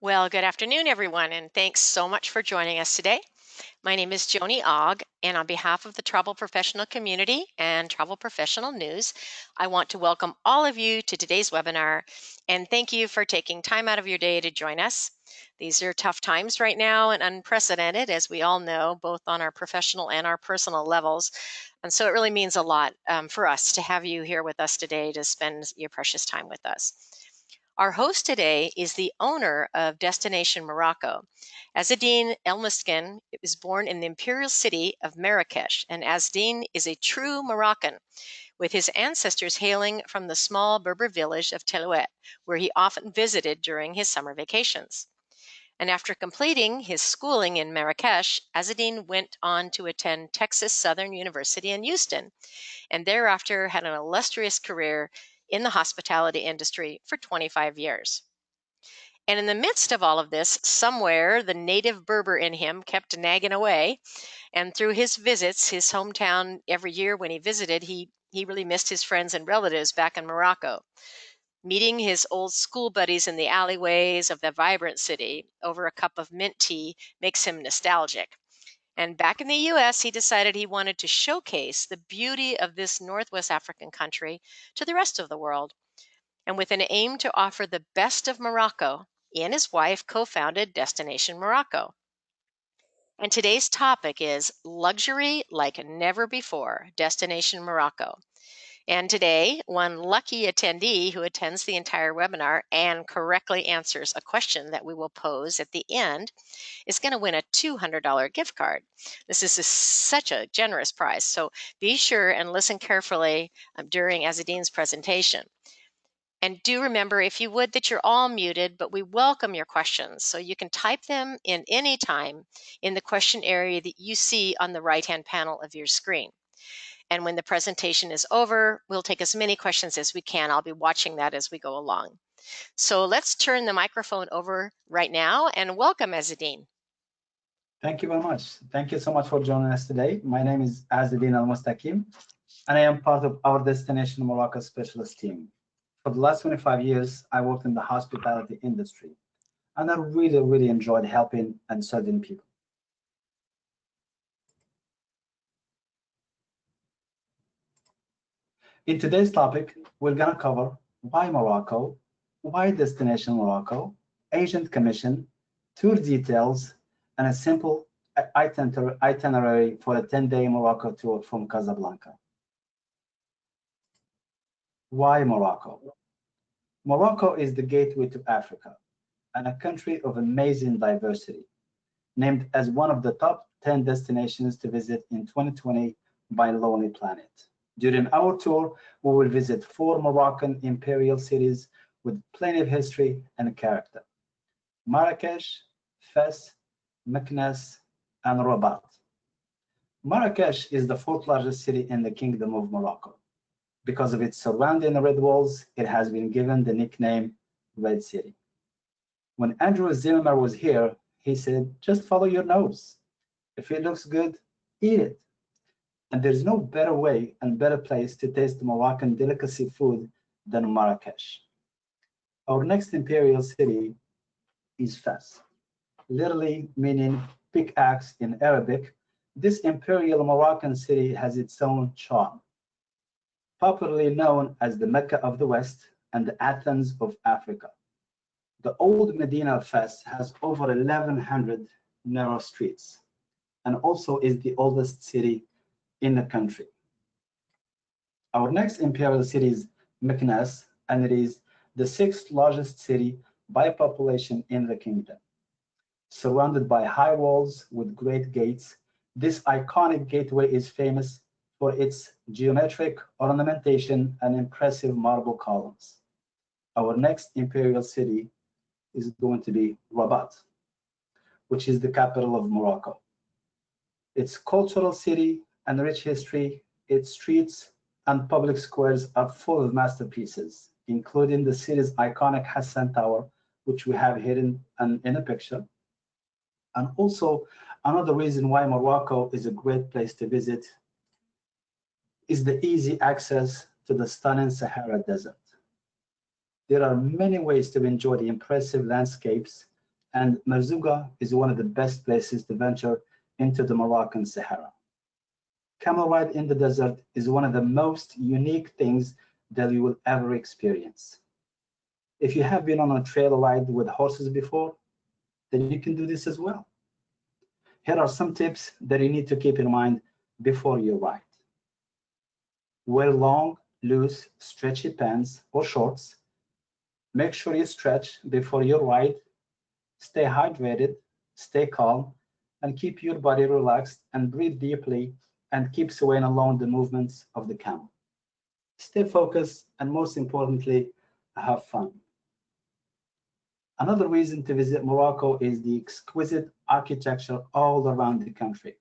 Well, good afternoon, everyone, and thanks so much for joining us today. My name is Joni Ogg, and on behalf of the travel professional community and Travel Professional News, I want to welcome all of you to today's webinar and thank you for taking time out of your day to join us. These are tough times right now and unprecedented, as we all know, both on our professional and our personal levels. And so it really means a lot for us to have you here with us today to spend your precious time with us. Our host today is the owner of Destination Morocco. Azzedine Elmiskin was born in the imperial city of Marrakech, and Azzedine is a true Moroccan, with his ancestors hailing from the small Berber village of Telouet, where he often visited during his summer vacations. And after completing his schooling in Marrakech, Azzedine went on to attend Texas Southern University in Houston, and thereafter had an illustrious career in the hospitality industry for 25 years. And in the midst of all of this, somewhere the native Berber in him kept nagging away. And through his visits, his hometown every year when he visited, he really missed his friends and relatives back in Morocco. Meeting his old school buddies in the alleyways of the vibrant city over a cup of mint tea makes him nostalgic. And back in the US, he decided he wanted to showcase the beauty of this Northwest African country to the rest of the world. And with an aim to offer the best of Morocco, he and his wife co founded Destination Morocco. And today's topic is luxury like never before, Destination Morocco. And today, one lucky attendee who attends the entire webinar and correctly answers a question that we will pose at the end is going to win a $200 gift card. This is such a generous prize, so be sure and listen carefully during Azzeddin's presentation. And do remember, if you would, that you're all muted, but we welcome your questions. So you can type them in any time in the question area that you see on the right-hand panel of your screen. And when the presentation is over, we'll take as many questions as we can. I'll be watching that as we go along. So let's turn the microphone over right now and welcome Azzedine. Thank you very much. Thank you so much for joining us today. My name is Azzedine Al-Mustaqim, and I am part of our Destination Morocco specialist team. For the last 25 years, I worked in the hospitality industry, and I really enjoyed helping and serving people. In today's topic, we're going to cover why Morocco, why Destination Morocco, agent commission, tour details, and a simple itinerary for a 10-day Morocco tour from Casablanca. Why Morocco? Morocco is the gateway to Africa and a country of amazing diversity, named as one of the top 10 destinations to visit in 2020 by Lonely Planet. During our tour, we will visit 4 Moroccan imperial cities with plenty of history and character: Marrakech, Fes, Meknes, and Rabat. Marrakech is the 4th largest city in the Kingdom of Morocco. Because of its surrounding red walls, it has been given the nickname Red City. When Andrew Zimmer was here, he said, just follow your nose. If it looks good, eat it. And there's no better way and better place to taste Moroccan delicacy food than Marrakech. Our next imperial city is Fes, literally meaning pickaxe in Arabic. This imperial Moroccan city has its own charm. Popularly known as the Mecca of the West and the Athens of Africa. The old Medina of Fes has over 1,100 narrow streets and also is the oldest city in the country. Our next imperial city is Meknes, and it is the 6th largest city by population in the kingdom. Surrounded by high walls with great gates, this iconic gateway is famous for its geometric ornamentation and impressive marble columns. Our next imperial city is going to be Rabat, which is the capital of Morocco. Its cultural city and rich history, its streets and public squares are full of masterpieces, including the city's iconic Hassan Tower, which we have here in a picture. And also, another reason why Morocco is a great place to visit is the easy access to the stunning Sahara Desert. There are many ways to enjoy the impressive landscapes and Merzouga is one of the best places to venture into the Moroccan Sahara. Camel ride in the desert is one of the most unique things that you will ever experience. If you have been on a trail ride with horses before, then you can do this as well. Here are some tips that you need to keep in mind before you ride. Wear long, loose, stretchy pants or shorts. Make sure you stretch before you ride. Stay hydrated, stay calm, and keep your body relaxed and breathe deeply and keep swaying along the movements of the camel. Stay focused and most importantly, have fun. Another reason to visit Morocco is the exquisite architecture all around the country.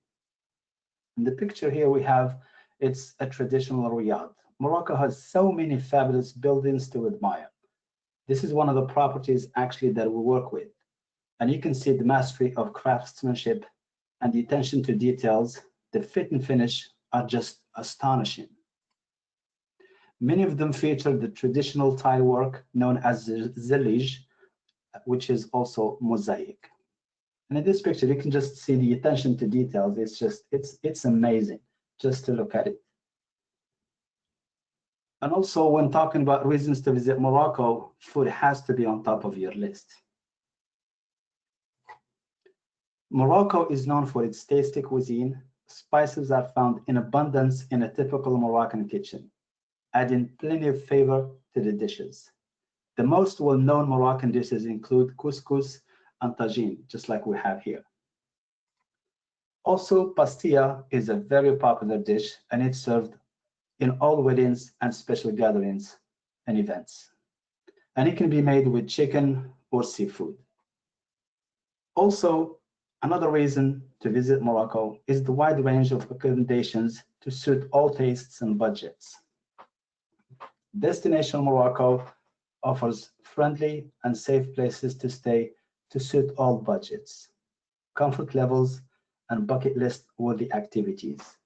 In the picture here we have, it's a traditional riad. Morocco has so many fabulous buildings to admire. This is one of the properties actually that we work with. And you can see the mastery of craftsmanship and the attention to details. The fit and finish are just astonishing. Many of them feature the traditional tile work known as zellige, which is also mosaic. And in this picture, you can just see the attention to details. It's amazing just to look at it. And also when talking about reasons to visit Morocco, food has to be on top of your list. Morocco is known for its tasty cuisine. Spices are found in abundance in a typical Moroccan kitchen, adding plenty of flavor to the dishes. The most well-known Moroccan dishes include couscous and tagine, just like we have here. Also, pastilla is a very popular dish, and it's served in all weddings and special gatherings and events. And it can be made with chicken or seafood. Also, another reason to visit Morocco is the wide range of accommodations to suit all tastes and budgets. Destination Morocco offers friendly and safe places to stay to suit all budgets, comfort levels, and bucket list worthy activities.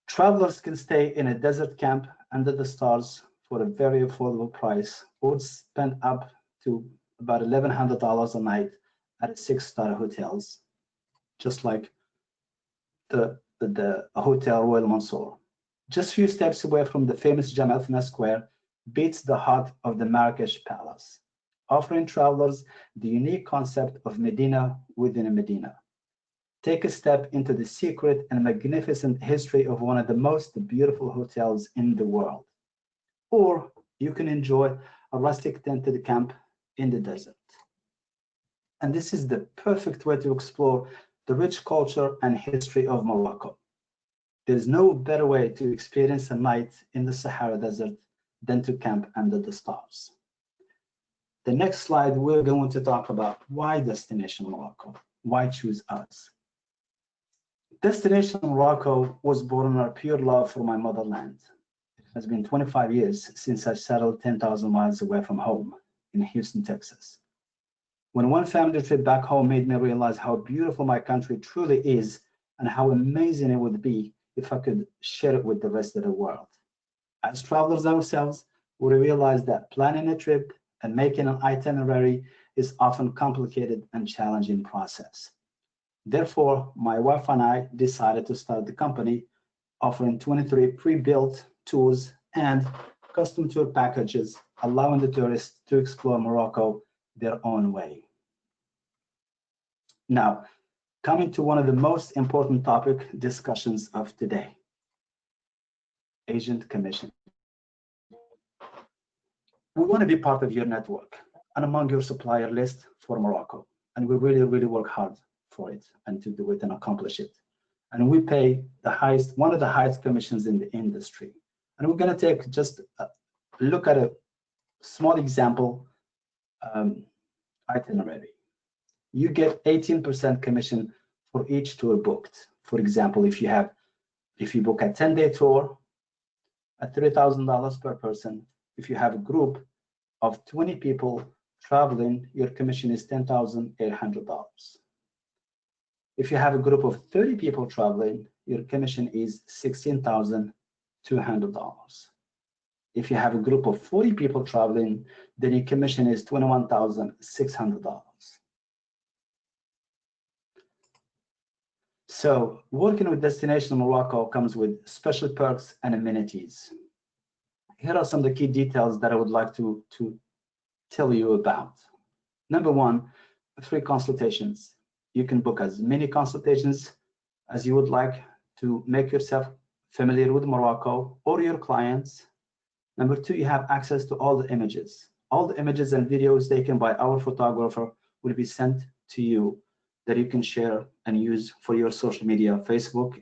Travelers can stay in a desert camp under the stars for a very affordable price, or spend up to about $1,100 a night at a 6-star hotels, just like the Hotel Royal Mansour. Just a few steps away from the famous Jemaa el-Fna Square beats the heart of the Marrakech Palace, offering travelers the unique concept of Medina within a Medina. Take a step into the secret and magnificent history of one of the most beautiful hotels in the world. Or you can enjoy a rustic tented camp in the desert. And this is the perfect way to explore the rich culture and history of Morocco. There's no better way to experience a night in the Sahara Desert than to camp under the stars. The next slide, we're going to talk about why destination Morocco, why choose us. Destination Morocco was born on a pure love for my motherland. It has been 25 years since I settled 10,000 miles away from home in Houston, Texas. When one family trip back home made me realize how beautiful my country truly is and how amazing it would be if I could share it with the rest of the world. As travelers ourselves, we realize that planning a trip and making an itinerary is often a complicated and challenging process. Therefore, my wife and I decided to start the company offering 23 pre-built tours and custom tour packages, allowing the tourists to explore Morocco their own way. Now, coming to one of the most important topic discussions of today, agent commission. We want to be part of your network and among your supplier list for Morocco, and we really, really work hard for it and to do it and accomplish it. And we pay the highest, one of the highest commissions in the industry. And we're going to take just a look at a small example itinerary. You get 18% commission for each tour booked. For example, if you book a 10-day tour at $3,000 per person, if you have a group of 20 people traveling, your commission is $10,800. If you have a group of 30 people traveling, your commission is $16,200. If you have a group of 40 people traveling, then your commission is $21,600. So working with Destination Morocco comes with special perks and amenities. Here are some of the key details that I would like to tell you about. Number one, free consultations. You can book as many consultations as you would like to make yourself familiar with Morocco or your clients. Number two, you have access to all the images. All the images and videos taken by our photographer will be sent to you that you can share and use for your social media, Facebook,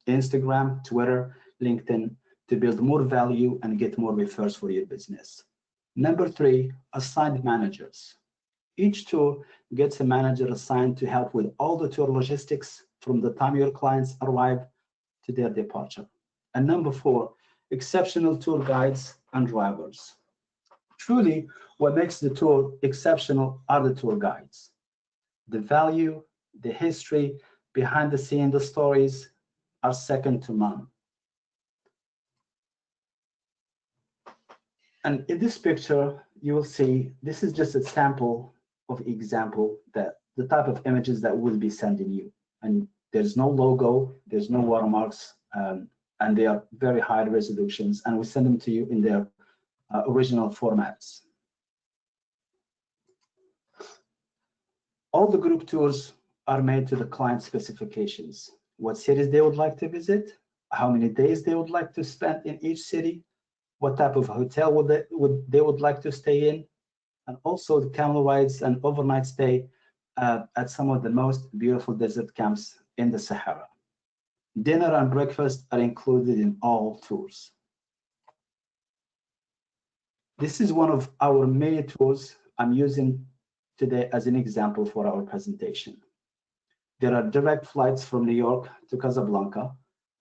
Instagram, Twitter, LinkedIn, to build more value and get more refers for your business. Number three, assigned managers. Each tour gets a manager assigned to help with all the tour logistics from the time your clients arrive to their departure. And number four, exceptional tour guides and drivers. Truly, what makes the tour exceptional are the tour guides. The value, the history, behind the scene, the stories are second to none. And in this picture, you will see, this is just a sample of example that the type of images that will be sending you. And there's no logo, there's no watermarks, and they are very high resolutions, and we send them to you in their original formats. All the group tours are made to the client specifications. What cities they would like to visit, how many days they would like to spend in each city, what type of hotel they would like to stay in, and also the camel rides and overnight stay at some of the most beautiful desert camps in the Sahara. Dinner and breakfast are included in all tours. This is one of our many tours I'm using today as an example for our presentation. There are direct flights from New York to Casablanca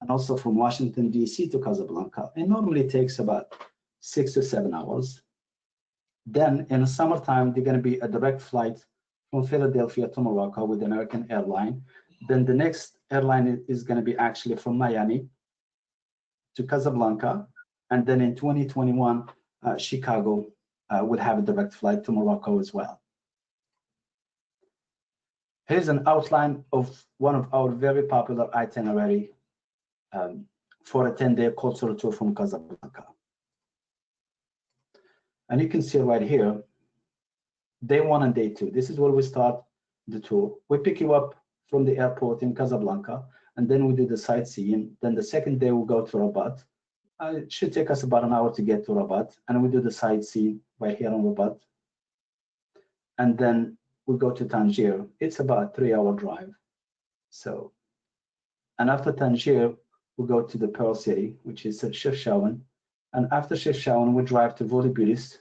and also from Washington, D.C. to Casablanca. It normally takes about 6 to 7 hours. Then in the summertime, there's going to be a direct flight from Philadelphia to Morocco with American Airlines. Then the next airline is going to be actually from Miami to Casablanca. And then in 2021, Chicago would have a direct flight to Morocco as well. Here's an outline of one of our very popular itinerary for a 10-day cultural tour from Casablanca. And you can see right here, day one and day two. This is where we start the tour. We pick you up from the airport in Casablanca, and then we do the sightseeing. Then the second day, we'll go to Rabat. It should take us about an hour to get to Rabat, and we do the sightseeing right here on Rabat. And then we go to Tangier. It's about a 3-hour drive. So, and after Tangier, we go to the Pearl City, which is Chefchaouen. And after Chefchaouen, we drive to Volubilis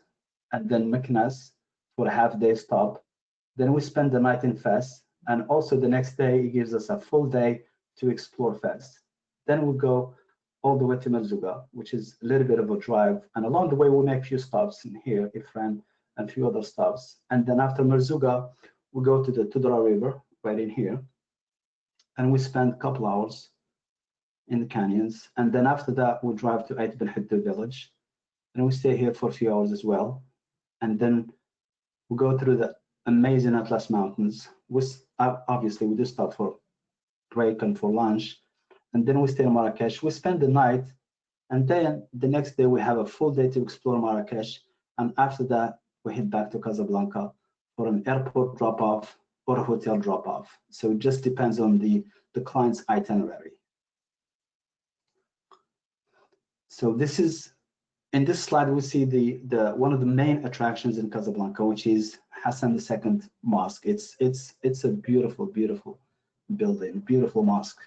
and then Meknes for a half-day stop. Then we spend the night in Fes, and also the next day it gives us a full day to explore Fes. Then we go all the way to Merzouga, which is a little bit of a drive. And along the way, we make a few stops in here, Ifrane, and a few other stops. And then after Merzouga, we go to the Tudra River, right in here. And we spend a couple hours in the canyons. And then after that, we drive to Ait Ben Hidda village. And we stay here for a few hours as well. And then we go through the amazing Atlas Mountains. Obviously, we do stop for break and for lunch. And then we stay in Marrakech. We spend the night. And then the next day, we have a full day to explore Marrakech. And after that, we head back to Casablanca for an airport drop-off or a hotel drop-off. So it just depends on the client's itinerary. So this is, in this slide, we see the one of the main attractions in Casablanca, which is Hassan II Mosque. It's a beautiful, beautiful building, beautiful mosque.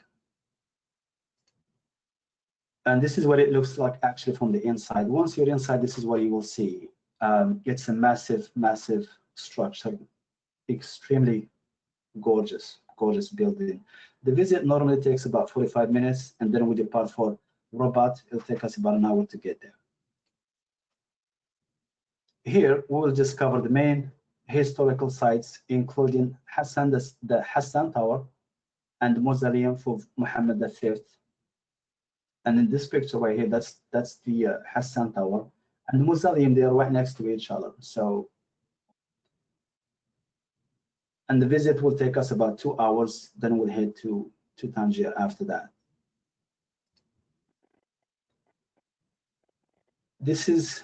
And this is what it looks like actually from the inside. Once you're inside, this is what you will see. It's a massive, massive structure, extremely gorgeous, gorgeous building. The visit normally takes about 45 minutes, and then we depart for Rabat. It'll take us about an hour to get there. Here, we will just cover the main historical sites, including Hassan, the Hassan Tower, and the mausoleum for Muhammad V. And in this picture right here, that's the Hassan Tower. And the mausoleum, they are right next to each other. So, and the visit will take us about 2 hours. Then we'll head to to Tangier after that. This is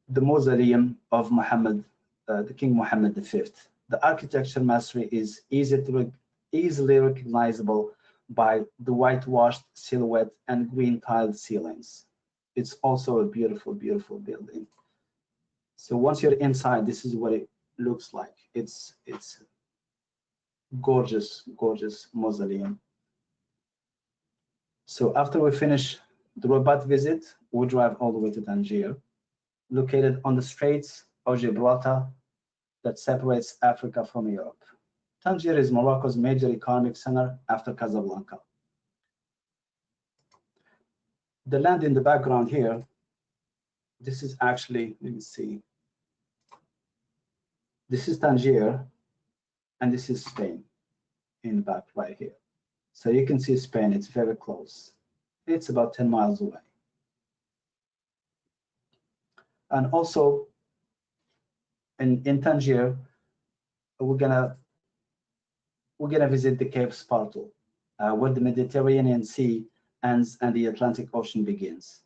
the mausoleum of Muhammad, the King Muhammad V. The architecture mastery is easily recognizable by the whitewashed silhouette and green tiled ceilings. It's also a beautiful, beautiful building. So once you're inside, this is what it looks like. It's gorgeous, gorgeous mausoleum. So after we finish the Rabat visit, we drive all the way to Tangier, located on the Straits of Gibraltar that separates Africa from Europe. Tangier is Morocco's major economic center after Casablanca. The land in the background here, this is actually, let me see, this is Tangier, and this is Spain in the back right here. So you can see Spain, it's very close. It's about 10 miles away. And also in Tangier, we're gonna visit the Cape Spartel, where the Mediterranean Sea ends and the Atlantic Ocean begins.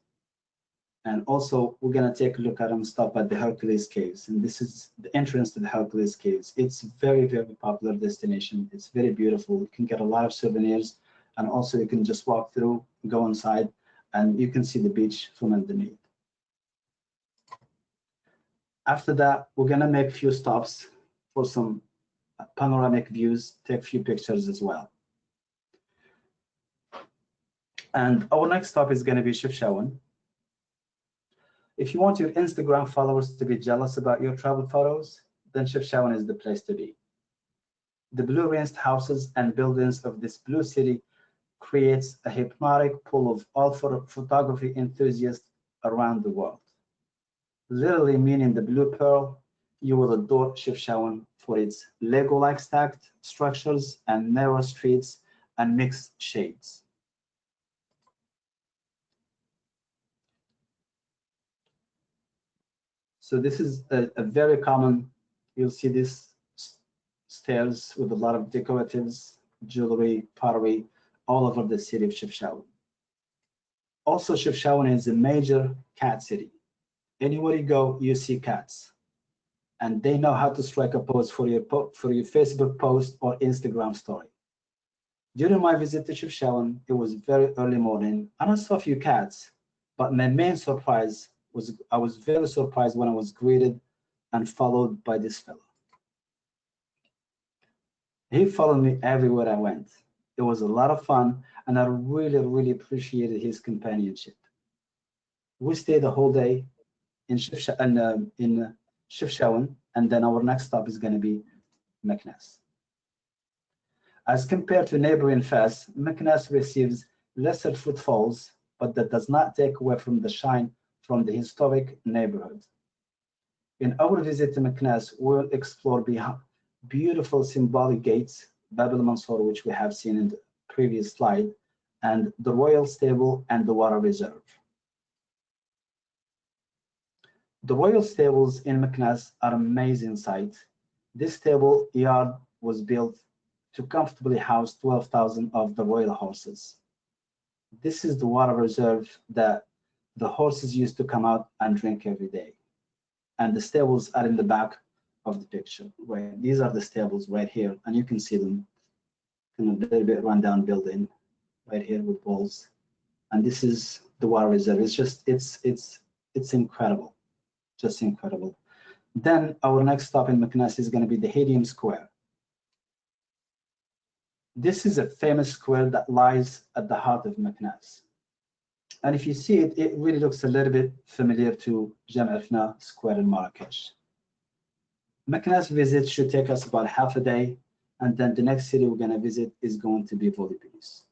And also, we're going to take a look at and stop at the Hercules Caves. And this is the entrance to the Hercules Caves. It's a very, very popular destination. It's very beautiful. You can get a lot of souvenirs. And also, you can just walk through, go inside, and you can see the beach from underneath. After that, we're going to make a few stops for some panoramic views, take a few pictures as well. And our next stop is going to be Chefchaouen. If you want your Instagram followers to be jealous about your travel photos, then Chefchaouen is the place to be. The blue-rinsed houses and buildings of this blue city creates a hypnotic pull of all photography enthusiasts around the world. Literally meaning the blue pearl, you will adore Chefchaouen for its Lego-like stacked structures and narrow streets and mixed shades. So this is a very common, you'll see these stairs with a lot of decoratives, jewelry, pottery, all over the city of Chefchaouen. Also, Chefchaouen is a major cat city. Anywhere you go, you see cats. And they know how to strike a pose for your Facebook post or Instagram story. During my visit to Chefchaouen, it was very early morning, and I saw a few cats, but my main surprise was I was very surprised when I was greeted and followed by this fellow. He followed me everywhere I went. It was a lot of fun, and I really, really appreciated his companionship. We stayed the whole day in Chefchaouen, and then our next stop is going to be Meknes. As compared to neighboring Fez, Meknes receives lesser footfalls, but that does not take away from the shine from the historic neighborhood. In our visit to Meknes, we'll explore beautiful symbolic gates, Bab el-Mansour, which we have seen in the previous slide, and the royal stable and the water reserve. The royal stables in Meknes are an amazing sight. This stable yard was built to comfortably house 12,000 of the royal horses. This is the water reserve that the horses used to come out and drink every day. And the stables are in the back of the picture. Right? These are the stables right here, and you can see them in a little bit rundown building right here with walls. And this is the water reserve. It's just, it's incredible, just incredible. Then our next stop in Meknes is going to be the Hadium Square. This is a famous square that lies at the heart of Meknes. And if you see it, it really looks a little bit familiar to Jam'arfna Square in Marrakech. Meknes visit should take us about half a day, and then the next city we're going to visit is going to be Volubilis.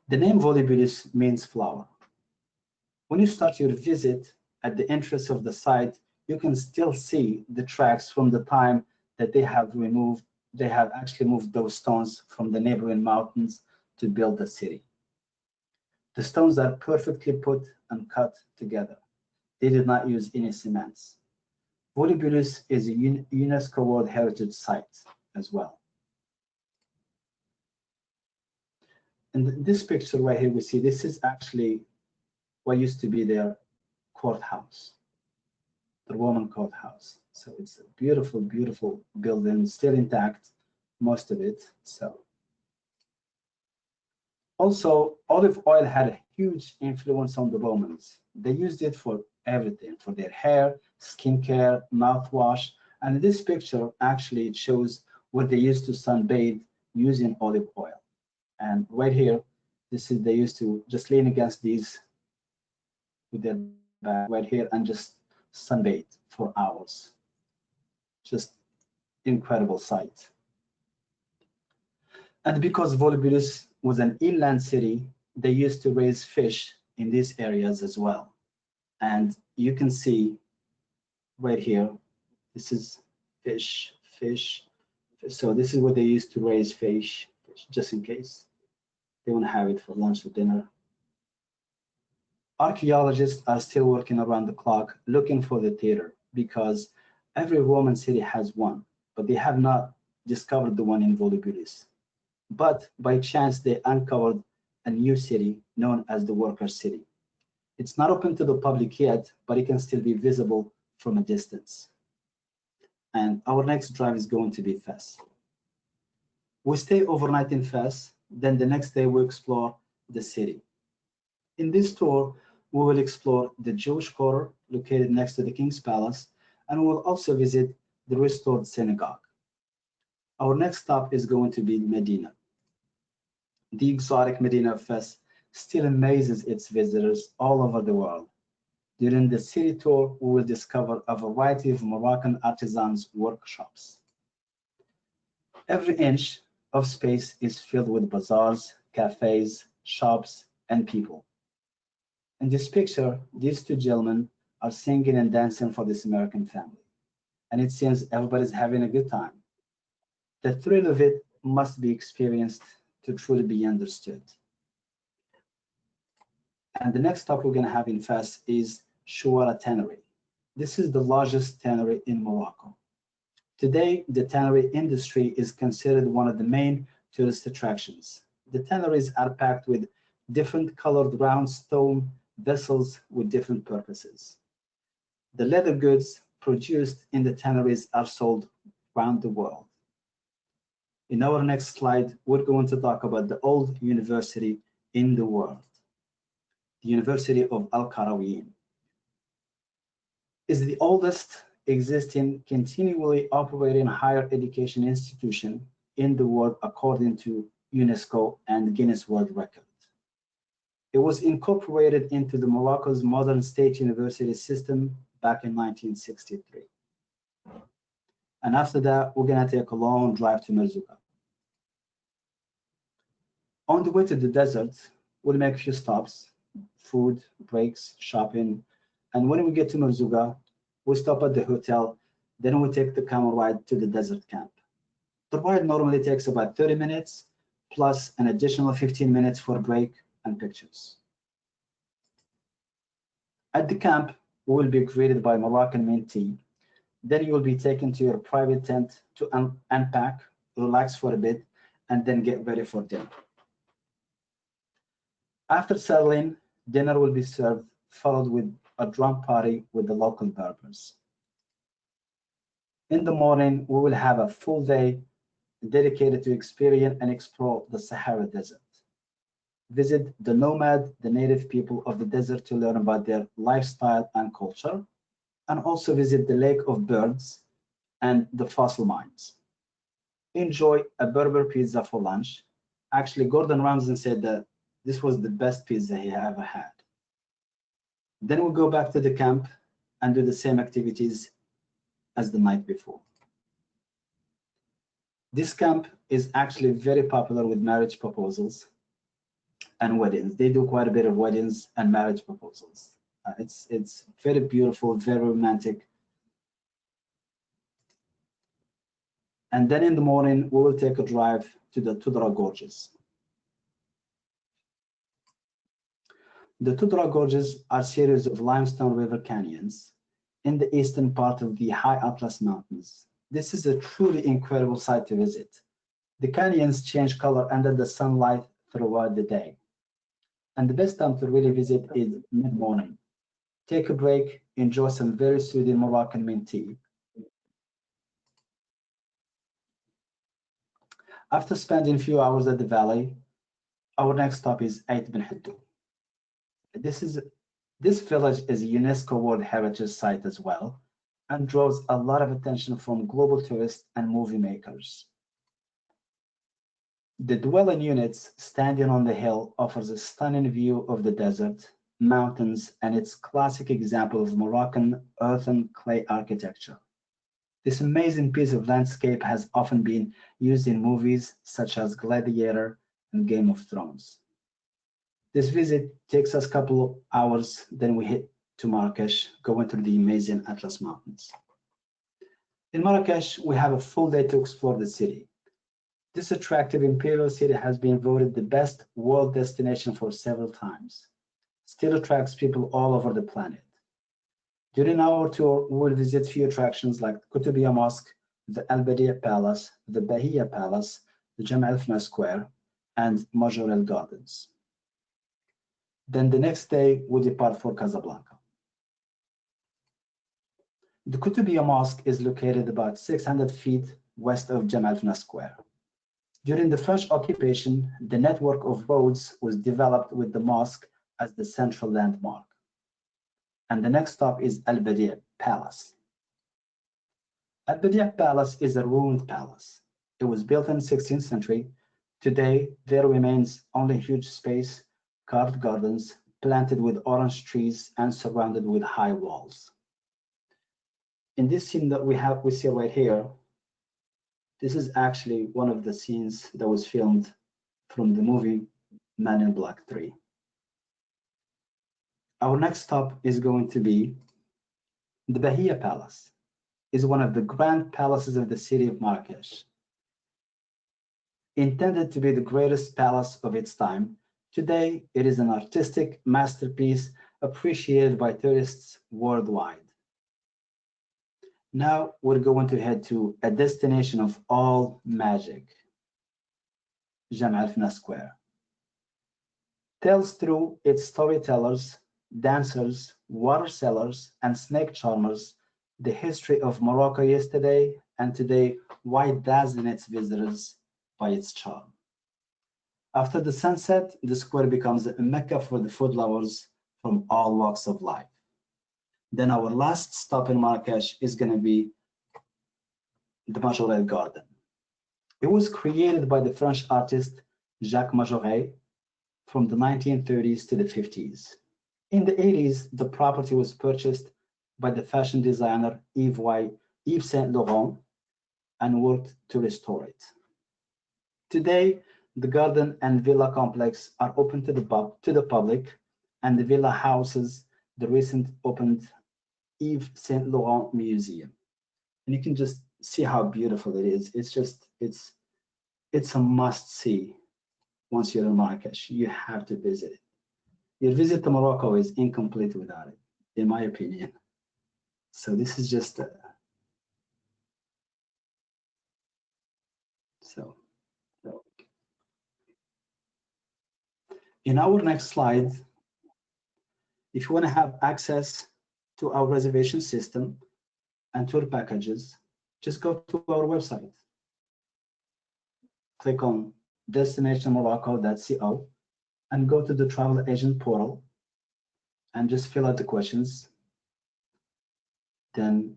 The name Volubilis means flower. When you start your visit at the entrance of the site, you can still see the tracks from the time that they have actually moved those stones from the neighboring mountains to build the city. The stones are perfectly put and cut together. They did not use any cements. Volubilis is a UNESCO World Heritage Site as well. In this picture right here, we see this is actually what used to be their courthouse, the Roman courthouse. So it's a beautiful, beautiful building, still intact, most of it. So also, olive oil had a huge influence on the Romans. They used it for everything, for their hair, skincare, mouthwash. And in this picture, actually, it shows where they used to sunbathe using olive oil. And right here, this is they used to just lean against these with their back right here and just sunbathe for hours. Just incredible sight. And because Volubilis was an inland city, they used to raise fish in these areas as well. And you can see right here, this is fish, fish. So this is where they used to raise fish, just in case they want to have it for lunch or dinner. Archaeologists are still working around the clock looking for the theater because every Roman city has one, but they have not discovered the one in Volubilis. But by chance, they uncovered a new city known as the Worker City. It's not open to the public yet, but it can still be visible from a distance. And our next drive is going to be Fes. We stay overnight in Fes, then the next day we explore the city. In this tour, we will explore the Jewish quarter located next to the King's Palace, and we will also visit the restored synagogue. Our next stop is going to be Medina. The exotic Medina of Fes still amazes its visitors all over the world. During the city tour, we will discover a variety of Moroccan artisans' workshops. Every inch of space is filled with bazaars, cafes, shops, and people. In this picture, these two gentlemen are singing and dancing for this American family, and it seems everybody's having a good time. The thrill of it must be experienced to truly be understood. And the next stop we're going to have in Fes is Chouara Tannery. This is the largest tannery in Morocco. Today, the tannery industry is considered one of the main tourist attractions. The tanneries are packed with different colored round stone vessels with different purposes. The leather goods produced in the tanneries are sold around the world. In our next slide, we're going to talk about the old university in the world, the University of Al-Qarawiyyin. Is the oldest existing continually operating higher education institution in the world according to UNESCO and Guinness World Record. It was incorporated into the Morocco's modern state university system back in 1963. And after that, we're going to take a long drive to Merzouga. On the way to the desert, we'll make a few stops, food, breaks, shopping. And when we get to Merzouga, we stop at the hotel, then we take the camel ride to the desert camp. The ride normally takes about 30 minutes, plus an additional 15 minutes for a break and pictures. At the camp, we will be greeted by Moroccan mint tea. Then you will be taken to your private tent to unpack, relax for a bit, and then get ready for dinner. After settling, dinner will be served, followed with a drum party with the local Berbers. In the morning, we will have a full day dedicated to experience and explore the Sahara Desert. Visit the nomad, the native people of the desert to learn about their lifestyle and culture, and also visit the Lake of Birds and the fossil mines. Enjoy a Berber pizza for lunch. Actually, Gordon Ramsay said that this was the best pizza he ever had. Then we'll go back to the camp and do the same activities as the night before. This camp is actually very popular with marriage proposals and weddings. They do quite a bit of weddings and marriage proposals. It's very beautiful, very romantic. And then in the morning, we will take a drive to the Tudra Gorges. The Tudra Gorges are a series of limestone river canyons in the eastern part of the High Atlas Mountains. This is a truly incredible sight to visit. The canyons change color under the sunlight throughout the day. And the best time to really visit is mid-morning. Take a break, enjoy some very soothing Moroccan mint tea. After spending a few hours at the valley, our next stop is Ait Ben Hittou. This village is a UNESCO World Heritage Site as well, and draws a lot of attention from global tourists and movie makers. The dwelling units standing on the hill offers a stunning view of the desert, mountains, and its classic example of Moroccan earthen clay architecture. This amazing piece of landscape has often been used in movies such as Gladiator and Game of Thrones. This visit takes us a couple of hours, then we hit to Marrakech, going through the amazing Atlas Mountains. In Marrakech, we have a full day to explore the city. This attractive imperial city has been voted the best world destination for several times. Still attracts people all over the planet. During our tour, we will visit few attractions like Koutoubia Mosque, the Al Badia Palace, the Bahia Palace, the Jamal Fna Square, and Majorelle Gardens. Then the next day, we depart for Casablanca. The Koutoubia Mosque is located about 600 feet west of Jamal Fna Square. During the French occupation, the network of roads was developed with the mosque as the central landmark. And the next stop is Al Badia Palace. Al Badia Palace is a ruined palace. It was built in the 16th century. Today, there remains only a huge space, carved gardens, planted with orange trees and surrounded with high walls. In this scene that we see right here, this is actually one of the scenes that was filmed from the movie Man in Black 3. Our next stop is going to be the Bahia Palace. It's one of the grand palaces of the city of Marrakech. Intended to be the greatest palace of its time, today it is an artistic masterpiece appreciated by tourists worldwide. Now we're going to head to a destination of all magic, Jamal Fna Square. Tells through its storytellers, dancers, water sellers, and snake charmers the history of Morocco yesterday and today, why dazzling its visitors by its charm. After the sunset, the square becomes a mecca for the food lovers from all walks of life. Then our last stop in Marrakech is going to be the Majorelle Garden. It was created by the French artist Jacques Majoret from the 1930s to the 50s. In the 80s, the property was purchased by the fashion designer Yves Saint Laurent and worked to restore it. Today, the garden and villa complex are open to the public, and the villa houses the recent opened Yves Saint Laurent Museum. And you can just see how beautiful it is. It's a must-see. Once you're in Marrakech, you have to visit it. Your visit to Morocco is incomplete without it, in my opinion. So this is just so. In our next slide, if you want to have access to our reservation system and tour packages, just go to our website. Click on destinationmorocco.co and go to the travel agent portal and just fill out the questions. Then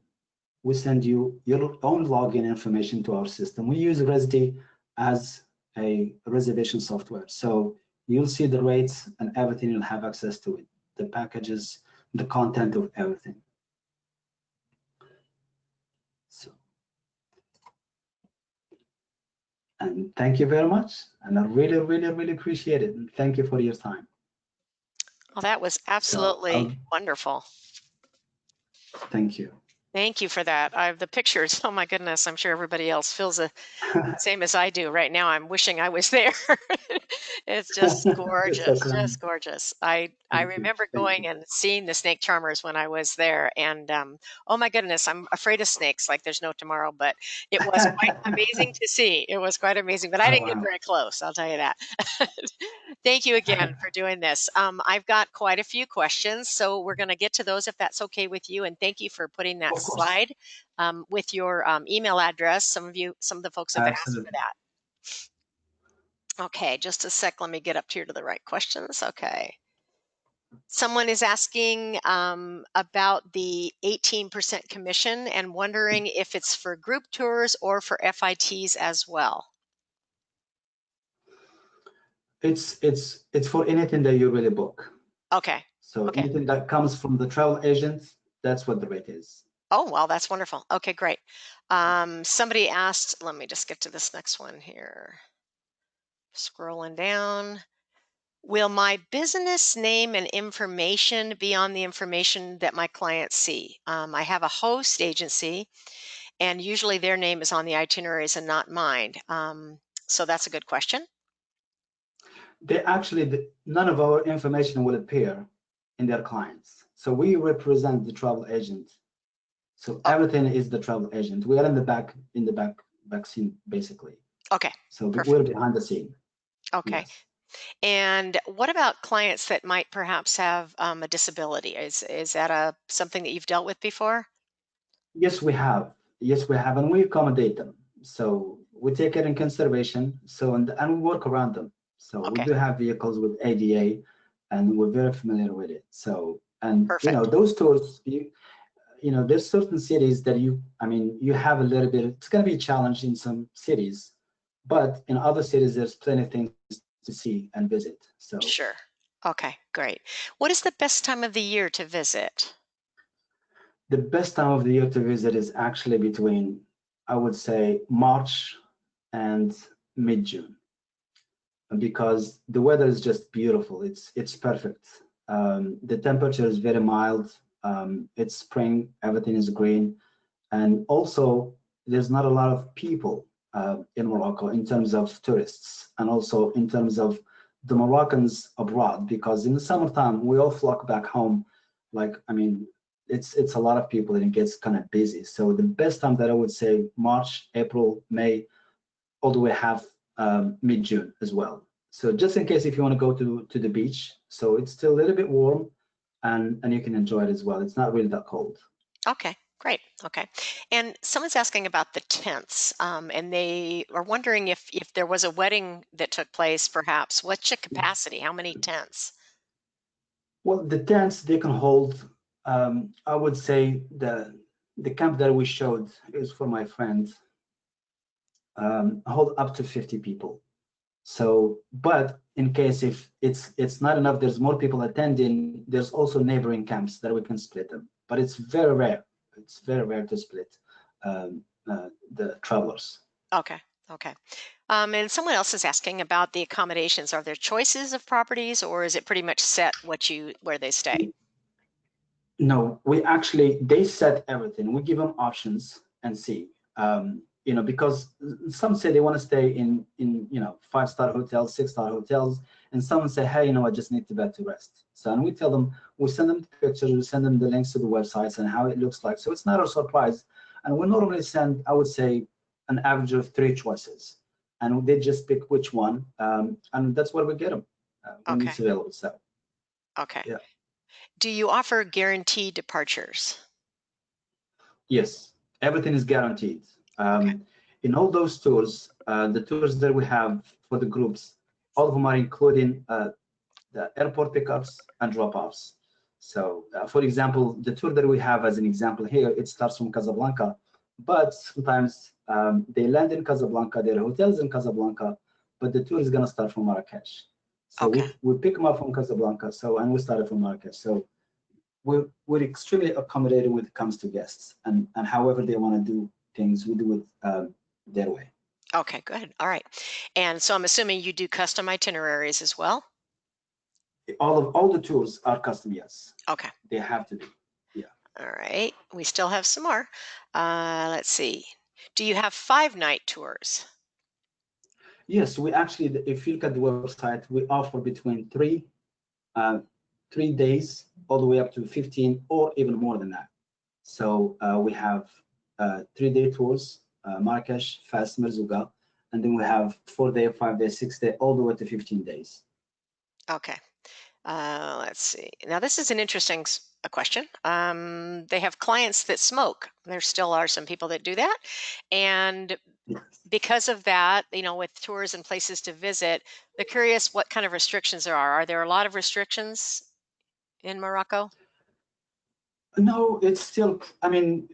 we send you your own login information to our system. We use Resdi as a reservation software. So you'll see the rates and everything, you'll have access to it, the packages, the content of everything. So, and thank you very much. And I really, really, really appreciate it. And thank you for your time. Well, that was absolutely wonderful. Thank you. Thank you for that. I have the pictures. Oh my goodness, I'm sure everybody else feels the same as I do right now. I'm wishing I was there. It's just It's so gorgeous, kind. just gorgeous. I Thank you. remember Thank going you. and seeing the snake charmers when I was there, and oh my goodness, I'm afraid of snakes like there's no tomorrow. But it was quite amazing to see. It was quite amazing, but I Oh, didn't get wow. very close. I'll tell you that. Thank you again for doing this. I've got quite a few questions, so we're going to get to those if that's okay with you. And thank you for putting that Of course. slide with your email address. Some of the folks have asked for Absolutely. that. Okay, just a sec. Let me get up here to the right questions. Okay. Someone is asking about the 18% commission and wondering if it's for group tours or for FITs as well. It's for anything that you really book. Okay. So Okay. anything that comes from the travel agent, that's what the rate is. Oh, well, that's wonderful. Okay, great. Somebody asked, let me just get to this next one here. Scrolling down. Will my business name and information be on the information that my clients see? I have a host agency, and usually their name is on the itineraries and not mine. So that's a good question. None of our information will appear in their clients. So we represent the travel agent. So Oh, everything is the travel agent. We are in the back scene, basically. okay, So perfect. we're behind the scene. Okay. Yes. And what about clients that might perhaps have a disability? Is that a something that you've dealt with before? Yes, we have. Yes, we have, and we accommodate them. So we take it in consideration. So and we work around them. So we Okay, do have vehicles with ADA, and we're very familiar with it. So and perfect. those tours, there's certain cities that I mean, you have a little bit. It's going to be a challenge in some cities, but in other cities, there's plenty of things to see and visit. So Sure. Okay, great. What is the best time of the year to visit? the best time of the year to visit is actually between, I would say, March and mid-June, because the weather is just beautiful. It's perfect. The temperature is very mild. It's spring, everything is green, and also there's not a lot of people in Morocco in terms of tourists, and also in terms of the Moroccans abroad, because in the summertime we all flock back home. Like, I mean, it's a lot of people and it gets kind of busy. So the best time that I would say March, April, May, all the way half mid-June as well. So just in case if you want to go to the beach, so it's still a little bit warm, and you can enjoy it as well. It's not really that cold. Okay, great. Okay. And someone's asking about the tents, and they are wondering if there was a wedding that took place, perhaps. What's your capacity? How many tents? Well, the tents they can hold. I would say the camp that we showed is for my friend. Hold up to 50 people. So, but in case if it's not enough, there's more people attending. There's also neighboring camps that we can split them. But it's very rare. It's very rare to split the travelers. Okay. Okay. And someone else is asking about the accommodations. Are there choices of properties, or is it pretty much set where they stay? No, they set everything. We give them options and see. Because some say they want to stay in 5-star hotels, 6-star hotels, and some say, hey, I just need to bed to rest. So, and we tell them, we send them the pictures, we send them the links to the websites and how it looks like. So it's not a surprise. And we normally send, I would say, an average of 3 choices, and they just pick which one, and that's where we get them when Okay. it's available. So, Okay. yeah. Do you offer guaranteed departures? Yes, everything is guaranteed. Okay. In all those tours, the tours that we have for the groups, all of them are including the airport pickups and drop-offs. So, for example, the tour that we have as an example here, it starts from Casablanca, but sometimes they land in Casablanca, there are hotels in Casablanca, but the tour is going to start from Marrakech. So Okay. we pick them up from Casablanca, and we started from Marrakech. So we're extremely accommodated when it comes to guests, and however they want to do things, we do it their way. Okay, good. All right. And so I'm assuming you do custom itineraries as well? All the tours are custom, yes. Okay. They have to be. Yeah. All right. We still have some more. Let's see. Do you have 5-night tours? Yes, we actually, if you look at the website, we offer between uh, 3 days all the way up to 15 or even more than that. So we have 3 day tours, Marrakesh, Fas, Merzouga, and then we have 4 day, 5 day, 6 day, all the way to 15 days. Okay. Let's see. Now, this is an interesting a question. They have clients that smoke. There still are some people that do that. And Yes. because of that, with tours and places to visit, they're curious what kind of restrictions there are. Are there a lot of restrictions in Morocco? No, it's still, I mean,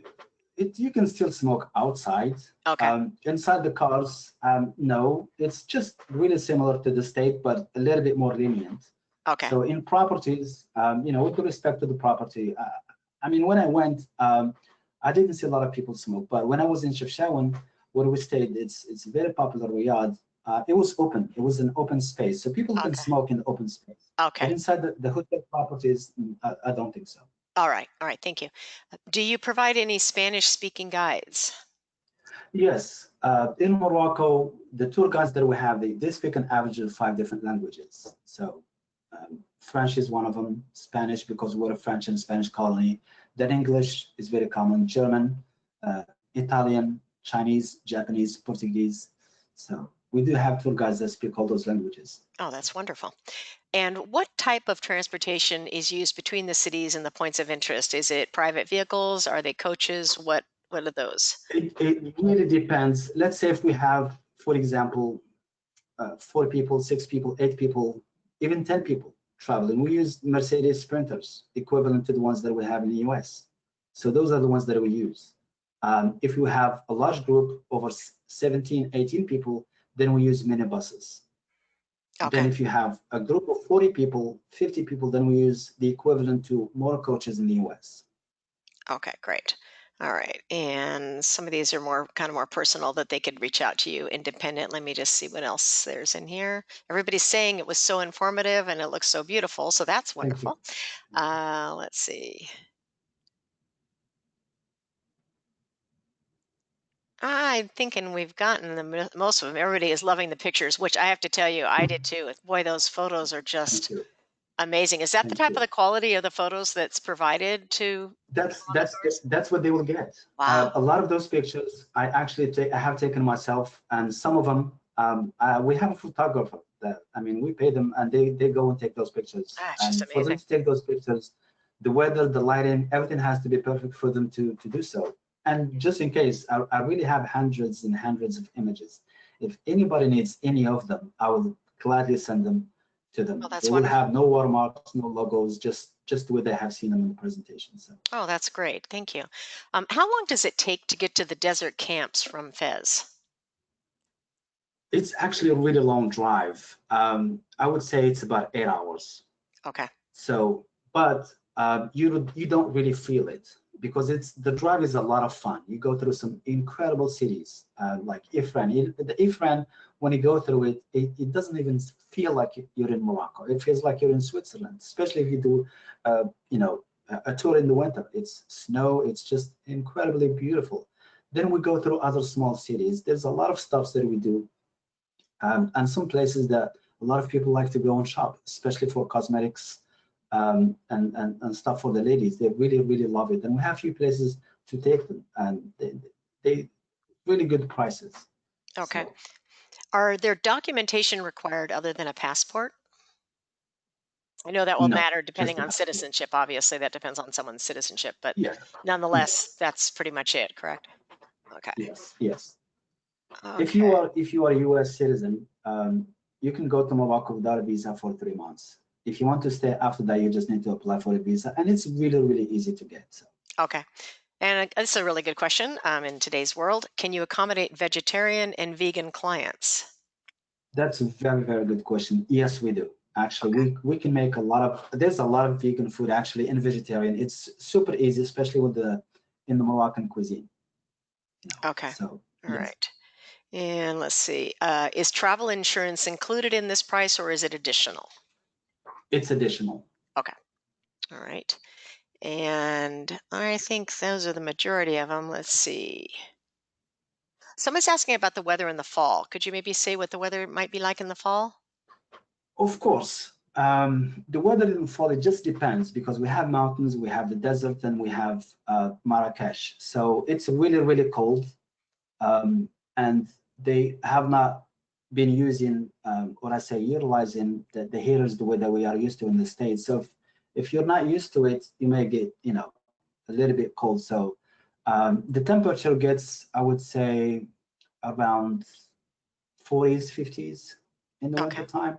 you can still smoke outside. Okay. Inside the cars, no, it's just really similar to the state, but a little bit more lenient. Okay. So in properties, with the respect to the property, I mean, when I went, I didn't see a lot of people smoke, but when I was in Chefchaouen, where we stayed, it's a very popular Riyadh. It was open. It was an open space, so people can Okay. smoke in the open space. But Okay. inside the hotel properties, I don't think so. All right. All right. Thank you. Do you provide any Spanish speaking guides? Yes, in Morocco, the tour guides that we have, they speak an average of 5 different languages. So French is one of them, Spanish because we're a French and Spanish colony. Then English is very common, German, uh, Italian, Chinese, Japanese, Portuguese. So we do have tour guides that speak all those languages. Oh, that's wonderful. And what type of transportation is used between the cities and the points of interest? Is it private vehicles? Are they coaches? What are those? It really depends. Let's say if we have, for example, 4 people, 6 people, 8 people, even 10 people traveling. We use Mercedes Sprinters, equivalent to the ones that we have in the US. So those are the ones that we use. If you have a large group over 17, 18 people, then we use minibuses. Then Okay. if you have a group of 40 people, 50 people, then we use the equivalent to more coaches in the US. Okay, great. All right. And some of these are more personal that they could reach out to you independent. Let me just see what else there's in here. Everybody's saying it was so informative and it looks so beautiful. So that's Thank you. wonderful. Let's see. I'm thinking we've gotten most of them. Everybody is loving the pictures, which I have to tell you, I did too. Boy, those photos are Thank just you. amazing. Is that the Thank type of you. the quality of the photos that's provided to that's people on the that's tours? that's what they will get. Wow. A lot of those pictures I have taken myself, and some of them we have a photographer that, I mean, we pay them and they go and take those pictures. Ah, it's just And for them amazing. to take those pictures, the weather, the lighting, everything has to be perfect for them to do so. And just in case, I really have hundreds and hundreds of images. If anybody needs any of them, I will gladly send them to them. Oh, They that's will wonderful. have no watermarks, no logos, just the way they have seen them in the presentation. So. Oh, that's great. Thank you. How long does it take to get to the desert camps from Fez? It's actually a really long drive. I would say it's about 8 hours. Okay. So, but you don't really feel it because it's the drive is a lot of fun. You go through some incredible cities like Ifran. The Ifran, when you go through it doesn't even feel like you're in Morocco. It feels like you're in Switzerland, especially if you do, a tour in the winter. It's snow. It's just incredibly beautiful. Then we go through other small cities. There's a lot of stuff that we do, and some places that a lot of people like to go and shop, especially for cosmetics, and stuff for the ladies. They really, really love it. And we have a few places to take them, and they really good prices. Okay. So Are there documentation required other than a passport? I know that will no, matter just depending the on passport. citizenship. Obviously, that depends on someone's citizenship, but Yes, nonetheless, yes, that's pretty much it, correct? Okay. yes, yes. Okay. If you are a U.S. citizen, you can go to Morocco without a visa for 3 months. If you want to stay after that, you just need to apply for a visa, and it's really, really easy to get. So. Okay. And this is a really good question. In today's world, can you accommodate vegetarian and vegan clients? That's a very, very good question. Yes, we do. Actually, Okay. we can make a lot of, there's a lot of vegan food actually and vegetarian. It's super easy, especially with the in the Moroccan cuisine. Okay. So All yes, right. And let's see. Is travel insurance included in this price or is it additional? it's additional. Okay. All right. And I think those are the majority of them. Let's see. Someone's asking about the weather in the fall. Could you maybe say what the weather might be like in the fall? Of course, the weather in fall, it just depends because we have mountains, we have the desert, and we have Marrakech. So it's really, really cold. And they have not been using, or I say utilizing the heaters the way that we are used to in the States. So if you're not used to it, you may get, a little bit cold. So the temperature gets, I would say, around 40s, 50s in the Okay. winter time.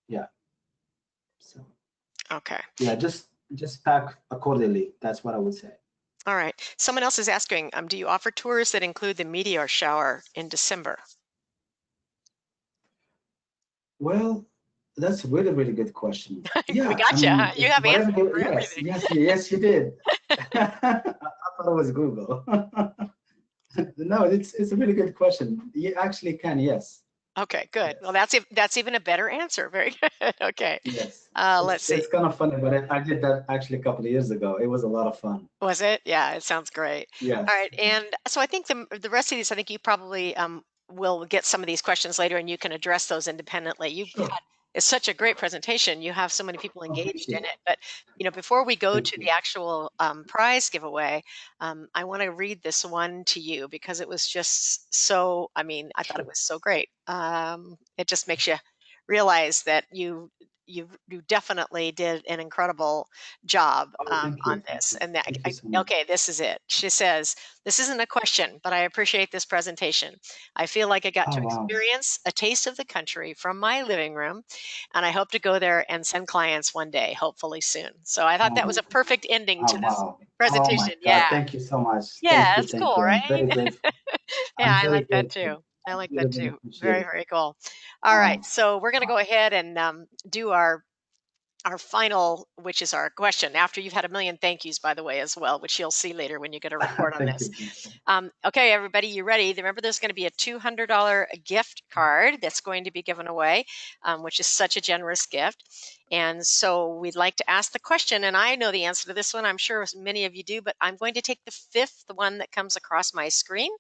Yeah. So Okay. yeah, just pack accordingly. That's what I would say. All right. Someone else is asking, do you offer tours that include the meteor shower in December? Well, that's a really, really good question. We Yeah, I got you. mean, You if have whatever answers you, for yes, everything. yes, yes, you did. I thought it was Google. No, it's a really good question. You actually can, yes, Okay, good. Well, yes, that's even a better answer. Very good. Okay. yes. Let's see. It's kind of funny, but I did that actually a couple of years ago. It was a lot of fun. Was it? Yeah, it sounds great. All Yes. right, and so I think the rest of these, I think you probably will get some of these questions later, and you can address those independently. You've Sure. had it's such a great presentation. You have so many people Oh, thank engaged in you. it. But before we go Thank to you. the actual prize giveaway, I want to read this one to you because it was just so. I mean, I thought it Sure. was so great. It just makes you realize that you definitely did an incredible job Oh, thank you. on Thank this. you. And that, Thank you so much. okay, this is it. She says, "This isn't a question, but I appreciate this presentation. I feel like I got Oh, to wow. experience a taste of the country from my living room, and I hope to go there and send clients one day, hopefully soon." So I thought that was Oh, a perfect ending oh, to this wow. Oh my presentation. God. Yeah. Thank you so much. Yeah, that's Thank cool, you. I'm right? very grateful. Yeah, I'm I very like that grateful. too. I I like really, that really too. appreciate Very, it. very cool. All right, Um, so we're going to wow. go ahead and do our final, which is our question, after you've had a million thank yous, by the way, as well, which you'll see later when you get a report on Thank this. you. Thank you. Okay, everybody, you ready? Remember, there's going to be a $200 gift card that's going to be given away, which is such a generous gift. And so we'd like to ask the question, and I know the answer to this one. I'm sure many of you do, but I'm going to take the fifth one that comes across my screen.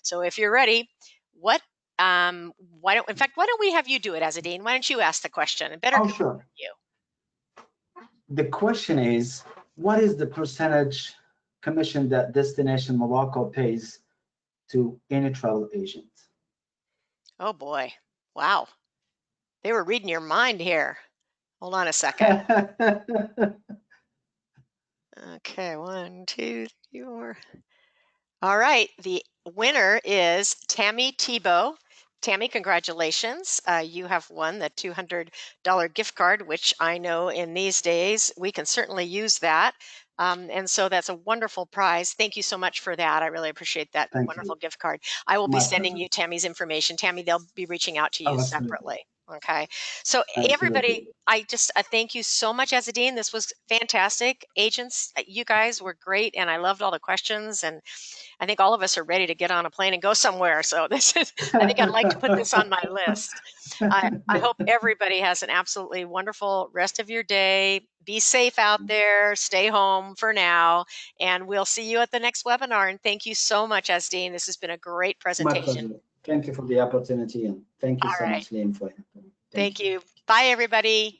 So if you're ready, what why don't we have you do it, Azadine? Why don't you ask the question? It better Oh, come sure. from you. The question is, what is the percentage commission that Destination Morocco pays to any travel agent? Oh boy. Wow. They were reading your mind here. Hold on a second. Okay, one, two, three, four. All right. The winner is Tammy Tebow. Tammy, congratulations. You have won the $200 gift card, which I know in these days we can certainly use that. And so that's a wonderful prize. Thank you so much for that. I really appreciate that Thank wonderful you. gift card. I will be My sending pleasure. you Tammy's information. Tammy, they'll be reaching out to you Oh, absolutely. separately. Okay. So, everybody, Absolutely. I just thank you so much, Azadine. This was fantastic. Agents, you guys were great. And I loved all the questions. And I think all of us are ready to get on a plane and go somewhere. So this is, I think I'd like to put this on my list. I hope everybody has an absolutely wonderful rest of your day. Be safe out there. Stay home for now. And we'll see you at the next webinar. And thank you so much, Asdeen. This has been a great My presentation. pleasure. Thank you for the opportunity and thank you All so right. much, Liam, for it. Thank Thank you. you. Bye, everybody.